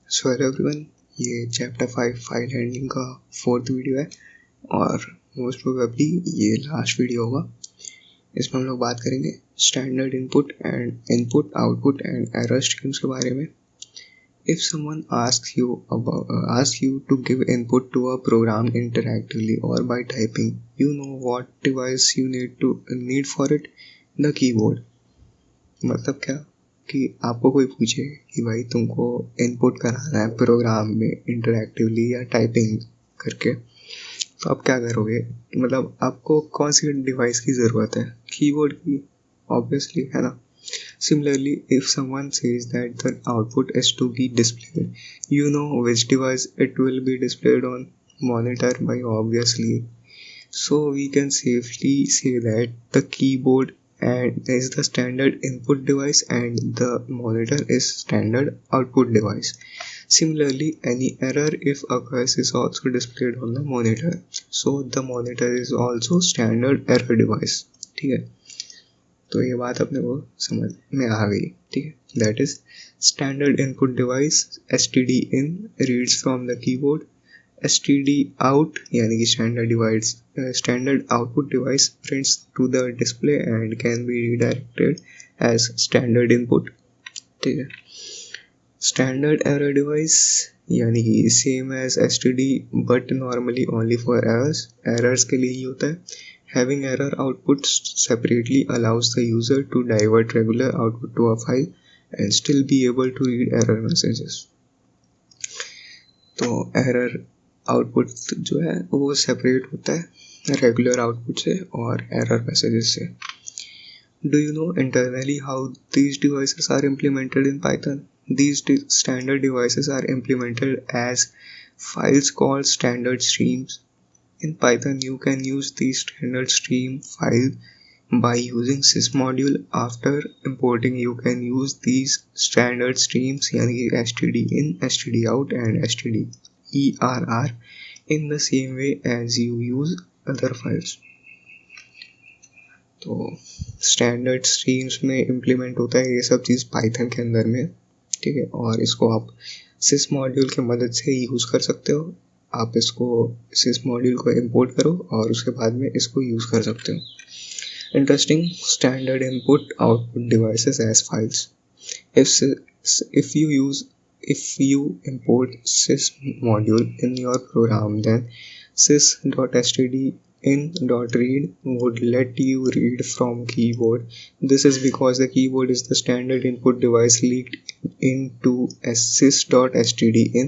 So hello everyone, ये chapter 5 file handling का 4th video है और मोस्ट प्रोबेबली ये लास्ट वीडियो होगा। इसमें हम लोग बात करेंगे standard input output and error streams के बारे में। If someone asks you to give input to a program interactively or by typing, you know what device you need for it? The keyboard। मतलब क्या कि आपको कोई पूछे कि भाई तुमको इनपुट कराना है प्रोग्राम में इंटरैक्टिवली या टाइपिंग करके, तो आप क्या करोगे? मतलब आपको कौन सी डिवाइस की ज़रूरत है? कीबोर्ड की, ऑब्वियसली, है ना। Similarly, if someone says that the output is to be displayed, you know which device it will be displayed on? Monitor, by obviously. So we can safely say that the keyboard and is the standard input device and the monitor is standard output device. Similarly, any error if occurs is also displayed on the monitor. So the monitor is also standard error device. ठीक है, तो ये बात अपने को समझ में आ गई। ठीक है, that is standard input device STD in reads from the keyboard, STD out यानी कि standard output device prints to the display and can be redirected as standard input। ठीक है, स्टैंडर्ड एरर डिवाइस यानी कि same as STD but normally only for errors के लिए ही होता है। Having error outputs separately allows the user to divert regular output to a file and still be able to read error messages। तो error output जो है वो separate होता है रेगुलर आउटपुट से और एरर मैसेजेस से। Do you know internally how these devices are implemented in Python? These standard devices are implemented as files called standard streams। In Python, you can use the standard stream file by using sysmodule। After importing, you can use these standard streams यानी कि std in, std out and std err in the same way as you use other files। तो standard streams में implement होता है ये सब चीज़ Python के अंदर में। ठीक है, और इसको आप सिस मॉड्यूल की मदद से यूज़ कर सकते हो। आप इसको सिस मॉड्यूल को इंपोर्ट करो और उसके बाद में इसको यूज़ कर सकते हो। Interesting, standard input output devices as files. if you import sys module in your program, then sys.std in.read would let you read from keyboard। This is because the keyboard is the standard input device leaked into sys.stdin।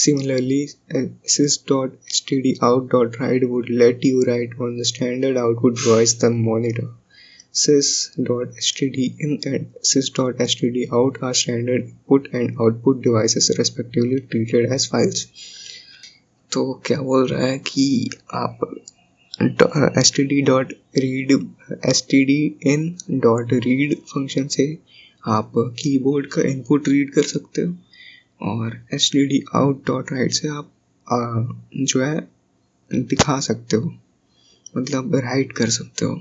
Similarly, sys.stdout.write would let you write on the standard output device, the monitor। sys.stdin and sys.stdout are standard input and output devices respectively treated as files। तो क्या बोल रहा है कि आप stdin.read function से आप keyboard का इनपुट रीड कर सकते हो और stdout.write से आप जो है दिखा सकते हो, मतलब राइट कर सकते हो।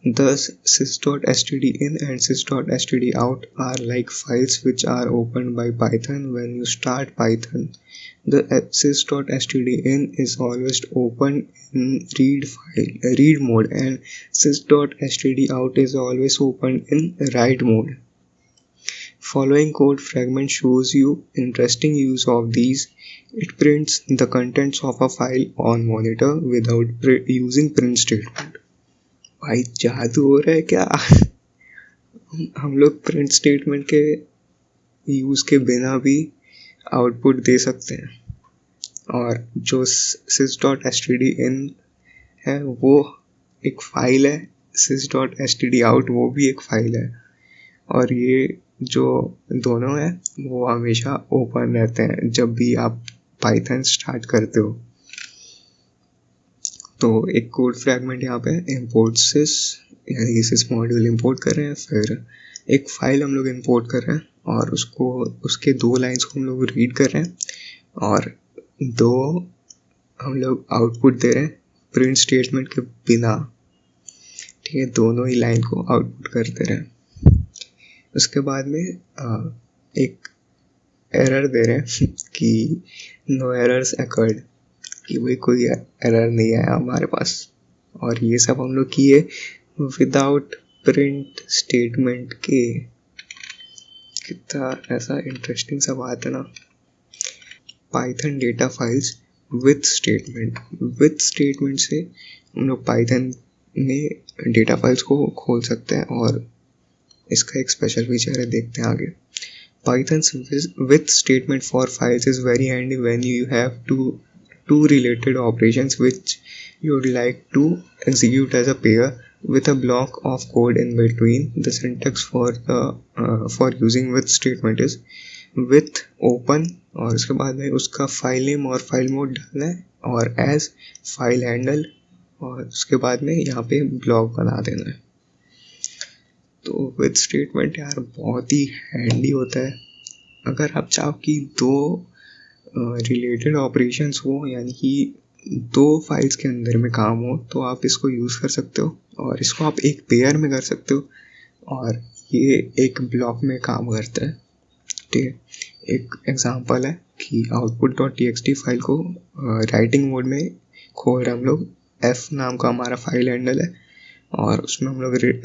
Thus, sys.stdin and sys.stdout are like files which are opened by Python when you start Python। The sys.stdin is always open in read mode and sys.stdout is always open in write mode। Following code fragment shows you interesting use of these। It prints the contents of a file on monitor without using print statement। भाई जादू हो रहा है क्या? हम लोग print statement के use के बिना भी आउटपुट दे सकते हैं। और जो sys.stdin है वो एक फाइल है, sys.stdout वो भी एक फाइल है, और ये जो दोनों है वो हमेशा ओपन रहते हैं जब भी आप पाइथन स्टार्ट करते हो। तो एक कोड फ्रैगमेंट यहाँ पे इंपोर्ट सिस यानी कि सिस मॉड्यूल इंपोर्ट कर रहे हैं, फिर एक फाइल हम लोग इंपोर्ट कर रहे हैं और उसके 2 लाइंस को हम लोग रीड कर रहे हैं और 2 हम लोग आउटपुट दे रहे हैं प्रिंट स्टेटमेंट के बिना। ठीक है, दोनों ही लाइन को आउटपुट करते रहे। उसके बाद में एक एरर दे रहे हैं कि नो एरर्स अकर्ड, कि भाई कोई एरर नहीं आया हमारे पास। और ये सब हम लोग किए विदाउट प्रिंट स्टेटमेंट के। कितना ऐसा इंटरेस्टिंग सा बात है ना। Python data files with statement से हम लोग पाइथन में डेटा फाइल्स को खोल सकते हैं, और इसका एक स्पेशल फीचर है, देखते हैं आगे। Python's with statement for files is very handy when you have two related operations which you would like to execute as a pair with a block of code in between. The syntax for using with statement is with open, और उसके बाद में उसका file name और file mode डालना है, और as file handle, और उसके बाद में यहाँ पे ब्लॉक बना देना है। तो विद स्टेटमेंट यार बहुत ही हैंडी होता है। अगर आप चाहो कि दो रिलेटेड ऑपरेशंस हो, यानी कि दो फाइल्स के अंदर में काम हो, तो आप इसको यूज़ कर सकते हो, और इसको आप एक पेयर में कर सकते हो, और ये एक ब्लॉक में काम करता है। ठीक है, एक एग्जांपल है कि output.txt फाइल को राइटिंग मोड में खोल रहे हम लोग। f नाम का हमारा फाइल हैंडल है, और उसमें हम लोग राइट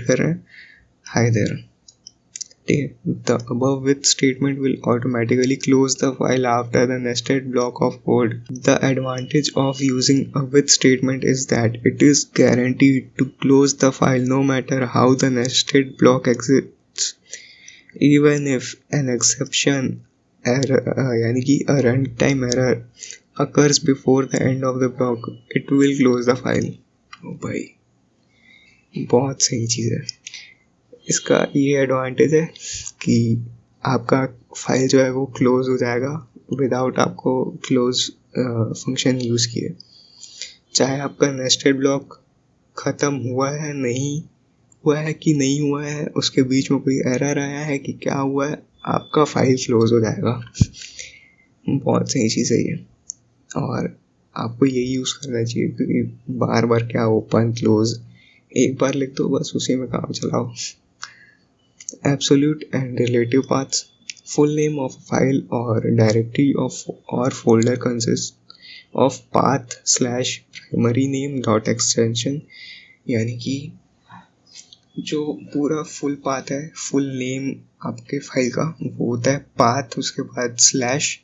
कर रहे हैं hi there. The above with statement will automatically close the file after the nested block of code. The advantage of using a with statement is that it is guaranteed to close the file no matter how the nested block exists. Even if an exception error, यानी कि a runtime error occurs before the end of the block, it will close the file. ओ भाई, बहुत सही चीज़ है। इसका ये advantage है कि आपका फाइल जो है वो क्लोज हो जाएगा विदाउट आपको क्लोज फंक्शन यूज़ किए। चाहे आपका नेस्टेड ब्लॉक ख़त्म हुआ है कि नहीं हुआ है, उसके बीच में कोई एरर आया है कि क्या हुआ है, आपका फाइल क्लोज हो जाएगा। बहुत सही चीज़ है ये, और आपको यही यूज़ करना चाहिए, क्योंकि बार बार क्या ओपन क्लोज, एक बार लिख दो बस, उसी में काम चलाओ। Absolute and relative paths. Full name of a file or directory or folder consists of path / primary name dot extension, यानी कि जो पूरा फुल पाथ है, फुल नेम आपके फाइल का, वो होता है पाथ, उसके बाद स्लैश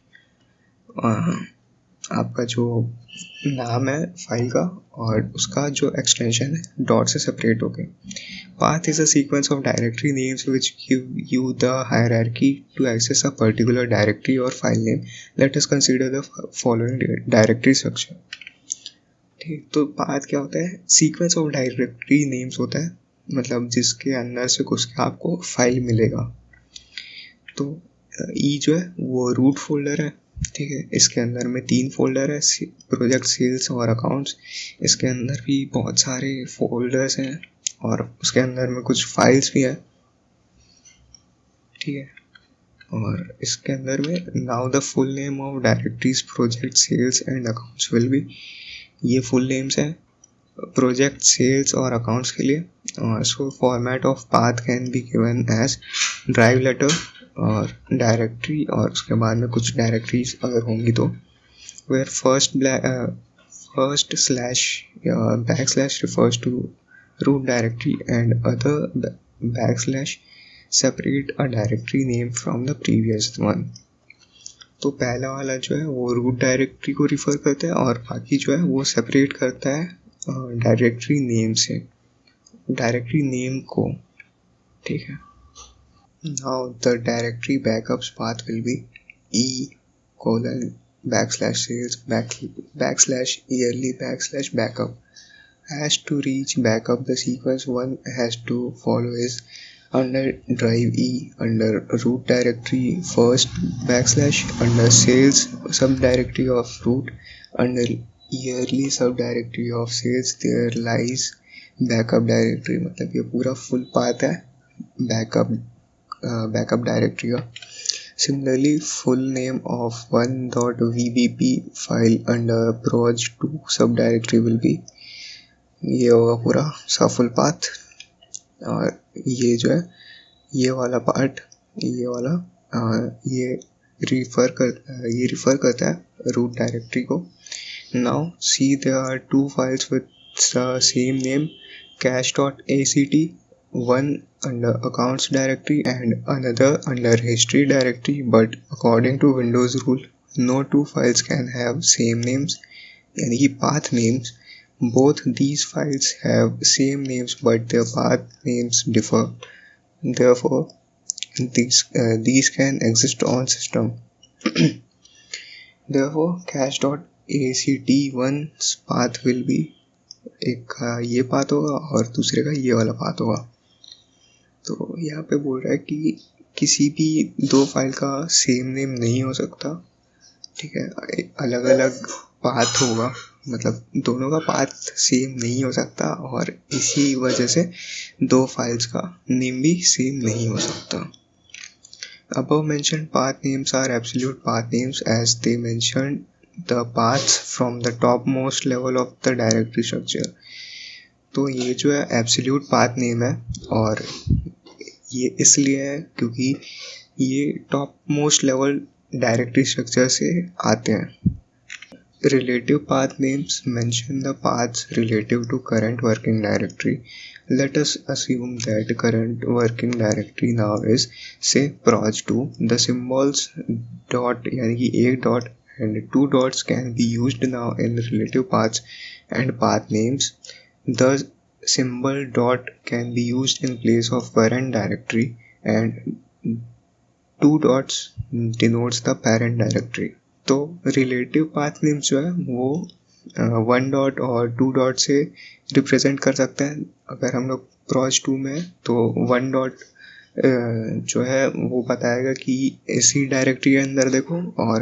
आपका जो नाम है फाइल का, और उसका जो एक्सटेंशन है डॉट से सेपरेट होके। Path is a sequence of directory names which give you the hierarchy to access a particular directory or file name. Let us consider the following directory structure. ठीक, तो path क्या होता है? Sequence of directory names होता है, मतलब जिसके अंदर से कुछ आपको फाइल मिलेगा। तो E जो है वो रूट फोल्डर है, ठीक है, इसके अंदर में 3 फोल्डर है, प्रोजेक्ट, सेल्स और अकाउंट्स। इसके अंदर भी बहुत सारे फोल्डर्स हैं, और उसके अंदर में कुछ फाइल्स भी है, ठीक है। और इसके अंदर में now the full name of directories, project, sales and accounts will be, ये फुल नेम्स हैं प्रोजेक्ट, सेल्स और अकाउंट्स के लिए। So format of path can be given as drive letter और डायरेक्टरी, और उसके बाद में कुछ डायरेक्टरीज अगर होंगी तो, वेयर फर्स्ट स्लैश या backslash refers to root directory and other backslash separate a directory name from the previous one. तो पहला वाला जो है वो रूट डायरेक्टरी को रिफ़र करता है, और बाकी जो है वो सेपरेट करता है डायरेक्टरी नेम से, डायरेक्टरी नेम को, ठीक है। Now the directory backups path will be e:\sales\yearly\backup. Has to reach backup, the sequence one has to follow is under drive E, under root directory first / under sales subdirectory of root, under yearly subdirectory of sales there lies backup directory। मतलब ये पूरा full path है backup directory का। Similarly, full name of 1.vbp file under proj2 subdirectory will be, ये होगा पूरा सा full path. और ये जो है ये वाला पार्ट ये वाला ये रिफर करता है रूट डायरेक्टरी को. Now see there are 2 files with the same name, cache.act, one under accounts directory and another under history directory, but according to Windows rule, no 2 files can have same names, यानी कि path names. Both these files have same names but their path names differ. Therefore, these can exist on system. Therefore, cache.act1's path will be, एक का ये path होगा और दूसरे का ये वाला पाथ होगा. तो यहाँ पे बोल रहा है कि किसी भी 2 फाइल का सेम नेम नहीं हो सकता, ठीक है. अलग अलग पाथ होगा, मतलब दोनों का पाथ सेम नहीं हो सकता और इसी वजह से 2 फाइल्स का नेम भी सेम नहीं हो सकता. Above mentioned path names are absolute path names as they mention the paths from the topmost level of the directory structure. तो ये जो है एब्सोल्यूट पाथ नेम है और ये इसलिए है क्योंकि ये top most level directory structure से आते हैं. Relative path names mention the paths relative to current working directory. Let us assume that current working directory now is say proj2. The symbols dot यानी कि एक dot and 2 dots can be used now in relative paths and path names. The symbol dot can be used in place of current directory and 2 dots denotes the parent directory. तो relative path names जो है वो 1 dot और 2 dot से represent कर सकते हैं. अगर हम लोग proj2 में तो 1 डॉट जो है वो बताएगा कि इसी डायरेक्टरी के अंदर देखो और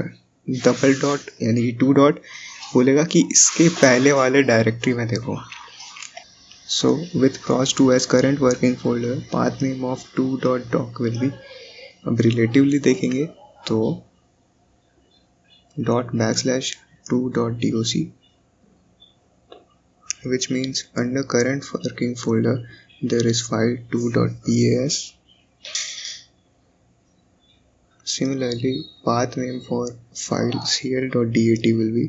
डबल डॉट यानी कि 2 डॉट बोलेगा कि इसके पहले वाले डायरेक्टरी में देखो. So with proj2 as current working folder, path name of 2.doc will be, अब रिलेटिवली देखेंगे तो ./2.doc, which means under current working folder there is file 2.pas. Similarly, path name for file cl.dat will be,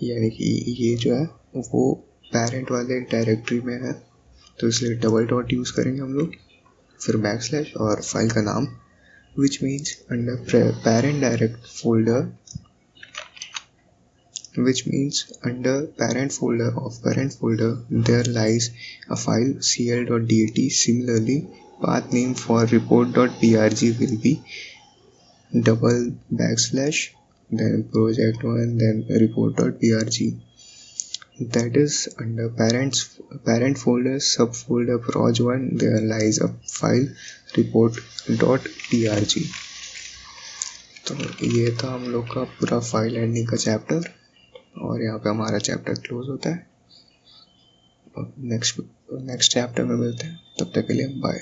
यानी कि ये जो है वो parent वाले डायरेक्टरी में है तो इसलिए डबल डॉट यूज़ करेंगे हम लोग, फिर बैकस्लैश और फाइल का नाम, which means under parent direct folder, which means under parent folder of current folder there lies a file cl.dat. Similarly, path name for report.prg will be // then project1 then report.prg. That is under parent folder subfolder proj1 there lies a file report.prg. तो ये था हम लोग का पूरा file handling का chapter और यहाँ पे हमारा चैप्टर क्लोज होता है. नेक्स्ट चैप्टर में मिलते हैं, तब तक के लिए बाय.